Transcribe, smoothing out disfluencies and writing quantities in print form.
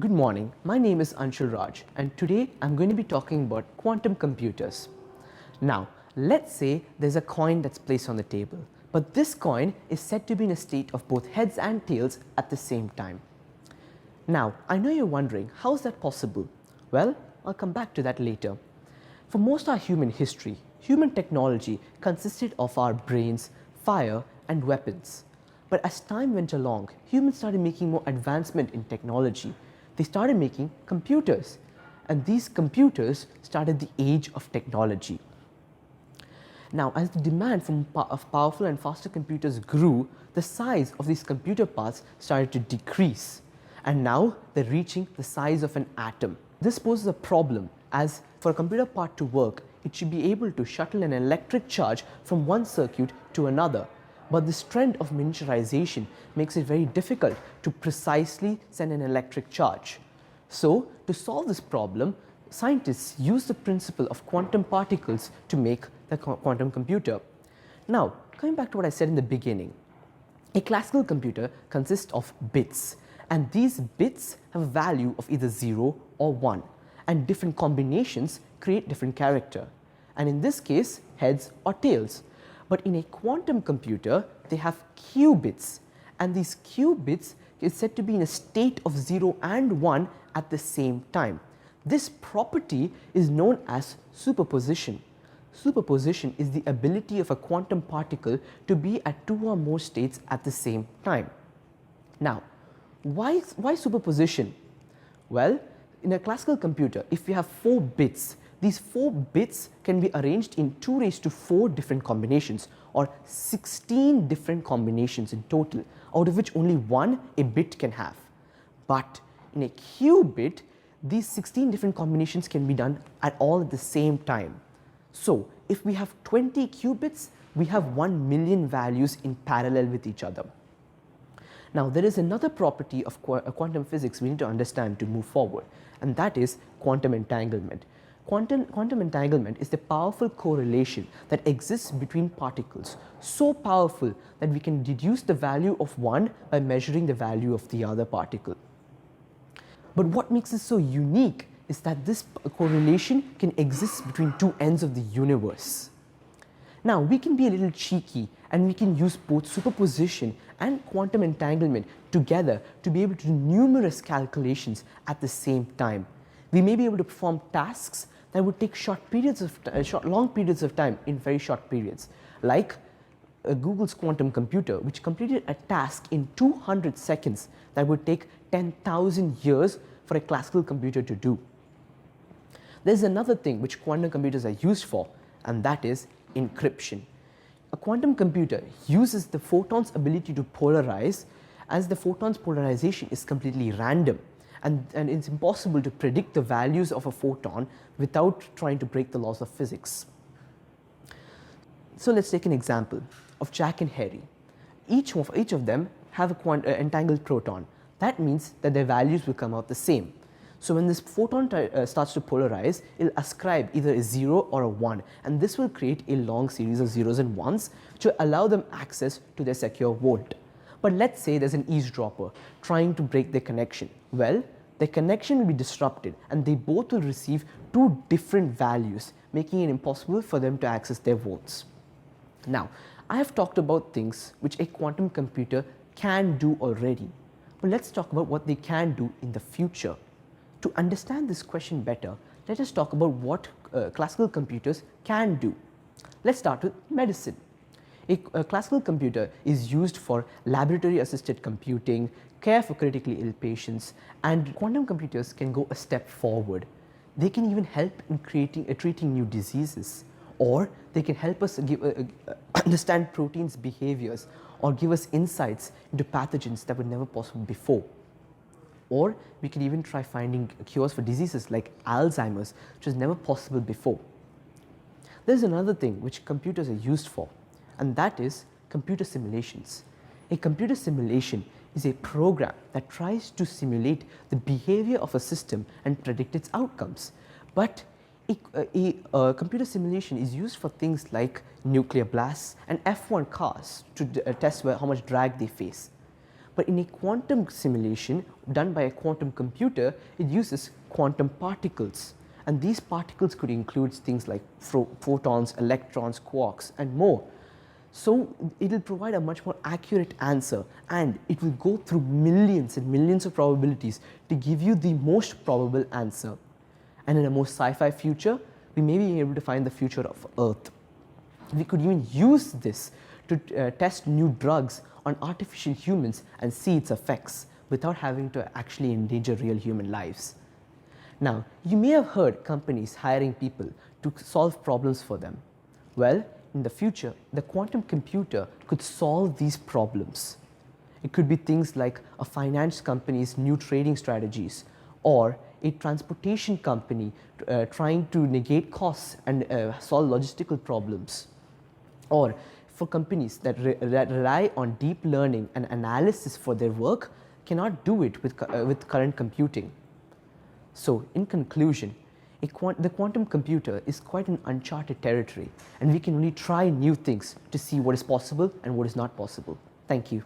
Good morning, my name is Anshul Raj and today I'm going to be talking about quantum computers. Now, let's say there's a coin that's placed on the table, but this coin is said to be in a state of both heads and tails at the same time. Now, I know you're wondering, how is that possible? Well, I'll come back to that later. For most of our human history, human technology consisted of our brains, fire, and weapons. But as time went along, humans started making more advancement in technology. They started making computers, and these computers started the age of technology. Now, as the demand of powerful and faster computers grew, the size of these computer parts started to decrease, and now they're reaching the size of an atom. This poses a problem, as for a computer part to work, it should be able to shuttle an electric charge from one circuit to another. But this trend of miniaturization makes it very difficult to precisely send an electric charge. So, to solve this problem, scientists use the principle of quantum particles to make the quantum computer. Now, coming back to what I said in the beginning, a classical computer consists of bits, and these bits have a value of either 0 or 1, and different combinations create different character, and in this case, heads or tails. But in a quantum computer, they have qubits, and these qubits is said to be in a state of 0 and 1 at the same time. This property is known as superposition. Superposition is the ability of a quantum particle to be at two or more states at the same time. Now, why superposition? Well, in a classical computer, if we have 4 bits, these 4 bits can be arranged in 2 raised to 4 different combinations, or 16 different combinations in total, out of which only one a bit can have. But in a qubit, these 16 different combinations can be done all at the same time. So, if we have 20 qubits, we have 1 million values in parallel with each other. Now, there is another property of quantum physics we need to understand to move forward, and that is quantum entanglement. Quantum entanglement is the powerful correlation that exists between particles, so powerful that we can deduce the value of one by measuring the value of the other particle. But what makes it so unique is that this correlation can exist between two ends of the universe. Now, we can be a little cheeky and we can use both superposition and quantum entanglement together to be able to do numerous calculations at the same time. We may be able to perform tasks that would take long periods of time in very short periods, like Google's quantum computer, which completed a task in 200 seconds that would take 10,000 years for a classical computer to do. There's another thing which quantum computers are used for, and that is encryption. A quantum computer uses the photon's ability to polarize, as the photon's polarization is completely random. And it's impossible to predict the values of a photon without trying to break the laws of physics. So let's take an example of Jack and Harry. Each of them have an entangled proton. That means that their values will come out the same. So when this photon starts to polarize, it will ascribe either a 0 or a 1, and this will create a long series of zeros and ones to allow them access to their secure vault. But let's say there's an eavesdropper trying to break their connection. Well, their connection will be disrupted and they both will receive 2 different values, making it impossible for them to access their vaults. Now, I have talked about things which a quantum computer can do already, but let's talk about what they can do in the future. To understand this question better, let us talk about what classical computers can do. Let's start with medicine. A classical computer is used for laboratory-assisted computing, care for critically ill patients, and quantum computers can go a step forward. They can even help in treating new diseases, or they can help us understand proteins' behaviors, or give us insights into pathogens that were never possible before. Or we can even try finding cures for diseases like Alzheimer's, which was never possible before. There's another thing which computers are used for, and that is computer simulations. A computer simulation is a program that tries to simulate the behavior of a system and predict its outcomes. But a computer simulation is used for things like nuclear blasts and F1 cars to test how much drag they face. But in a quantum simulation done by a quantum computer, it uses quantum particles. And these particles could include things like photons, electrons, quarks, and more. So it will provide a much more accurate answer, and it will go through millions and millions of probabilities to give you the most probable answer. And in a more sci-fi future, we may be able to find the future of Earth. We could even use this to test new drugs on artificial humans and see its effects without having to actually endanger real human lives. Now, you may have heard companies hiring people to solve problems for them. Well, in the future, the quantum computer could solve these problems. It could be things like a finance company's new trading strategies, or a transportation company trying to negate costs and solve logistical problems, or for companies that rely on deep learning and analysis for their work cannot do it with current computing. So, in conclusion, the quantum computer is quite an uncharted territory, and we can only try new things to see what is possible and what is not possible. Thank you.